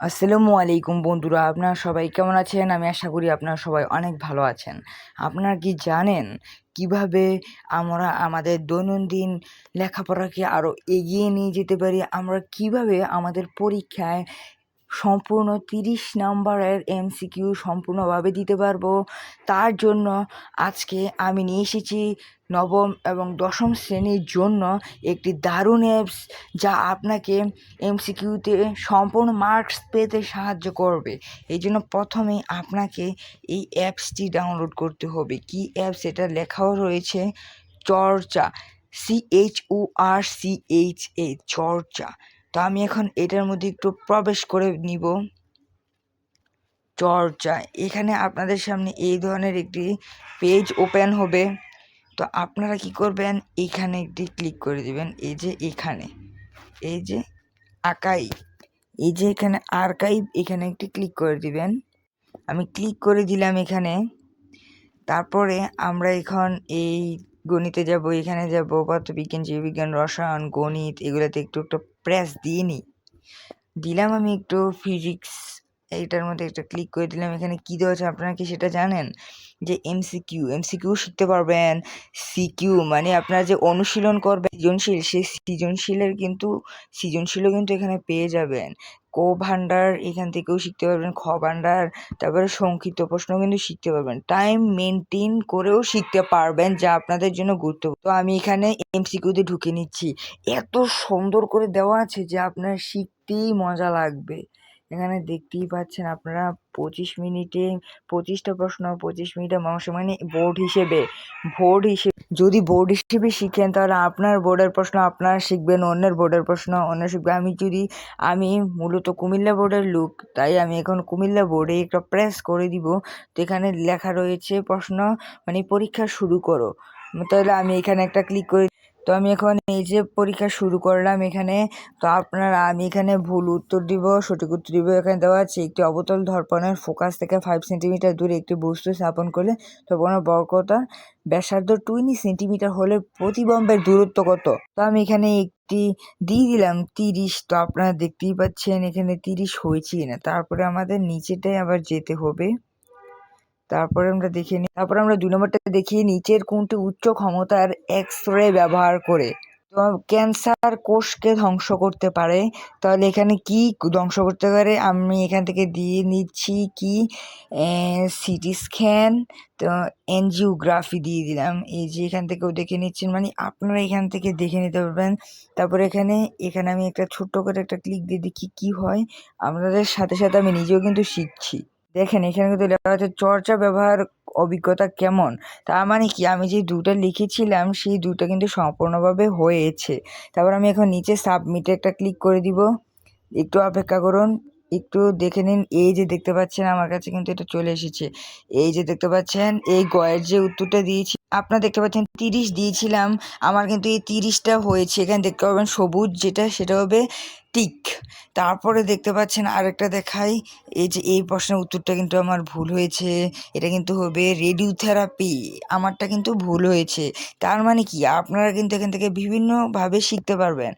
আসসালামু আলাইকুম বন্ধুরা, আপনারা সবাই কেমন আছেন? আমি আশা করি আপনারা সবাই অনেক ভালো আছেন। আপনারা কি জানেন কিভাবে আমরা আমাদের দৈনন্দিন লেখাপড়াকে আরও এগিয়ে নিয়ে যেতে পারি? আমরা কিভাবে আমাদের পরীক্ষায় সম্পূর্ণ 30 নাম্বারের এমসিকিউ সম্পূর্ণভাবে দিতে পারবো? তার জন্য আজকে আমি নিয়ে এসেছি নবম এবং দশম শ্রেণীর জন্য একটি দারুণ অ্যাপস, যা আপনাকে এমসিকিউতে সম্পূর্ণ মার্কস পেতে সাহায্য করবে। এই জন্য প্রথমে আপনাকে এই অ্যাপসটি ডাউনলোড করতে হবে। কি অ্যাপস? এটা লেখাও রয়েছে চর্চা, CHORCHA, চর্চা। তো আমি এখন এটার মধ্যে একটু প্রবেশ করে নিব। চর্চা, এখানে আপনাদের সামনে এই ধরনের একটি পেজ ওপেন হবে। তো আপনারা কি করবেন, এইখানে একটি ক্লিক করে দিবেন। এই যে এখানে, এই যে আর্কাইভ, এই যে এখানে আর্কাইভ, এখানে একটি ক্লিক করে দিবেন। আমি ক্লিক করে দিলাম এখানে। তারপরে আমরা এখন এই গণিতে যাব, এখানে যাব পদার্থবিজ্ঞান, জীববিজ্ঞান, রসায়ন, গণিত, এগুলোতে একটু একটু প্রেস দিয়ে নিই। দিলাম আমি একটু ফিজিক্স, এইটার মধ্যে একটা ক্লিক করে দিলাম। এখানে কী দেওয়া আছে আপনারা কি সেটা জানেন? যে এমসিকিউ শিখতে পারবেন। সিকিউ মানে আপনারা যে অনুশীলন করবেন সৃজনশীল, সেই সৃজনশীলও কিন্তু এখানে পেয়ে যাবেন। ক ভাণ্ডার এখান থেকেও শিখতে পারবেন, খ ভাণ্ডার, তারপরে সংক্ষিপ্ত প্রশ্ন কিন্তু শিখতে পারবেন। টাইম মেনটেন করেও শিখতে পারবেন, যা আপনাদের জন্য গুরুত্বপূর্ণ। তো আমি এখানে এমসিকিউতে ঢুকে নিচ্ছি। এত সুন্দর করে দেওয়া আছে যে আপনার শিখতেই মজা লাগবে। এখানে দেখতেই পাচ্ছেন আপনারা 25 মিনিটে 25টা প্রশ্ন, 25 মিনিটে মানুষ, মানে যদি বোর্ড হিসেবে শিখেন তাহলে আপনার বোর্ডের প্রশ্ন আপনারা শিখবেন, অন্যের বোর্ডের প্রশ্ন অন্য শিখবে। আমি মূলত কুমিল্লা বোর্ডের লোক, তাই আমি এখন কুমিল্লা বোর্ডে একটা প্রেস করে দিব। তো এখানে লেখা রয়েছে প্রশ্ন মানে পরীক্ষা শুরু করো। তাহলে আমি এখানে একটা ক্লিক করি। তো আমি এখন এই যে পরীক্ষা শুরু করলাম এখানে। তো আমি এখানে ভুল উত্তর দিব, সঠিক উত্তর দিব। এখানে দেওয়া আছে একটি অবতল দর্পণের ফোকাস থেকে 5 সেন্টিমিটার দূরে একটি বস্তু স্থাপন করলে দর্পণের বক্রতা ব্যাসার্ধ 20 সেন্টিমিটার হলে প্রতিবিম্বের দূরত্ব কত? তো আমি এখানে একটি দিয়ে দিলাম 30। তো আপনারা দেখতেই পাচ্ছেন এখানে 30 হয়েছে না। তারপরে আমাদের নিচেটায় আবার যেতে হবে। তারপরে আমরা 2 নম্বরটা দেখি, নিচের কোনটি উচ্চ ক্ষমতার এক্স-রে ব্যবহার করে তো ক্যান্সার কোষকে ধ্বংস করতে পারে? তাহলে এখানে কি ধ্বংস করতে পারে? আমি এখান থেকে দিয়ে নিচ্ছি কি, সিটি স্ক্যান, তো এনজিওগ্রাফি দিয়ে দিলাম। এই যে এখান থেকেও দেখে নিচ্ছেন, মানে আপনারা এখান থেকে দেখে নিতে পারবেন। তারপরে এখানে আমি একটা ছোট্ট করে একটা ক্লিক দিয়ে দেখি কি হয়। আপনাদের সাথে সাথে আমি নিজেও কিন্তু শিখছি। দেখেন এখানে কিন্তু লেখা আছে চর্চা ব্যবহার অভিজ্ঞতা কেমন। তার মানে কি, আমি যে 2টা লিখেছিলাম সেই 2টা কিন্তু সম্পূর্ণভাবে হয়েছে। তারপর আমি এখন নিচে সাবমিটে একটা ক্লিক করে দিব। একটু অপেক্ষা করুন, একটু দেখে নিন। এই যে দেখতে পাচ্ছেন আমার কাছে কিন্তু এটা চলে এসেছে। এই যে দেখতে পাচ্ছেন এই গয়ের যে উত্তরটা দিয়েছি, আপনারা দেখতে পাচ্ছেন 30 দিয়েছিলাম, আমার কিন্তু এই 30টা হয়েছে। এখানে দেখতে পাবেন সবুজ যেটা, সেটা হবে টিক। তারপরে দেখতে পাচ্ছেন আরেকটা দেখাই, এই যে এই প্রশ্নের উত্তরটা কিন্তু আমার ভুল হয়েছে। এটা কিন্তু হবে রেডিওথেরাপি, আমারটা কিন্তু ভুল হয়েছে। তার মানে কি, আপনারা কিন্তু এখান থেকে বিভিন্নভাবে শিখতে পারবেন।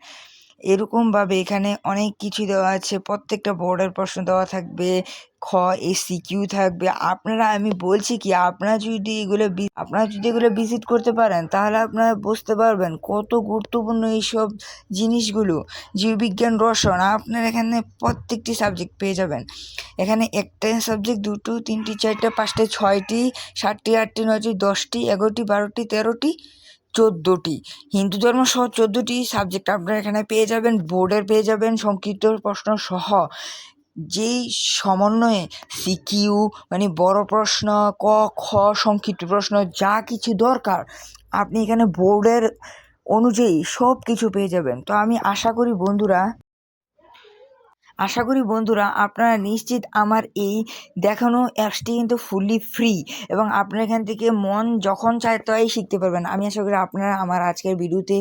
এরকমভাবে এখানে অনেক কিছু দেওয়া আছে, প্রত্যেকটা বোর্ডের প্রশ্ন দেওয়া থাকবে, খ এসিকিউ থাকবে। আমি বলছি কি, আপনারা যদি এগুলো ভিজিট করতে পারেন তাহলে আপনারা বুঝতে পারবেন কত গুরুত্বপূর্ণ এইসব জিনিসগুলো। জীববিজ্ঞান, রসায়ন, আপনারা এখানে প্রত্যেকটি সাবজেক্ট পেয়ে যাবেন। এখানে একটা সাবজেক্ট 2টো 3টি 4টে 5টে 6টি 7টি 8টি 9টি 10টি 11টি 12টি 13টি 14টি, হিন্দু ধর্ম সহ 14টি সাবজেক্ট আপনারা এখানে পেয়ে যাবেন। বোর্ডের পেয়ে যাবেন সংক্ষিপ্ত প্রশ্ন সহ, যেই সমন্বয়ে সিকিউ মানে বড় প্রশ্ন, ক খ, সংক্ষিপ্ত প্রশ্ন, যা কিছু দরকার আপনি এখানে বোর্ডের অনুযায়ী সব কিছু পেয়ে যাবেন। তো আমি আশা করি বন্ধুরা আপনারা নিশ্চিত আমার এই দেখানো অ্যাপসটি কিন্তু ফুললি ফ্রি, এবং আপনারা এখান থেকে মন যখন চায় তাই শিখতে পারবেন। আমি আশা করি আপনারা আমার আজকের ভিডিওতে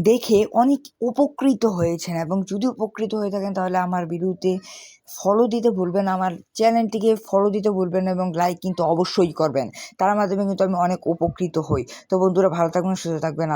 দেখে অনেক উপকৃত হয়েছেন, এবং যদি উপকৃত হয়ে থাকেন তাহলে আমার ভিডিওতে ফলো দিতে ভুলবেন, আমার চ্যানেলটিকে ফলো দিতে ভুলবেন, এবং লাইক কিন্তু অবশ্যই করবেন। তার মাধ্যমে কিন্তু আমি অনেক উপকৃত হই। তো বন্ধুরা ভালো থাকবেন, সুস্থ থাকবেন।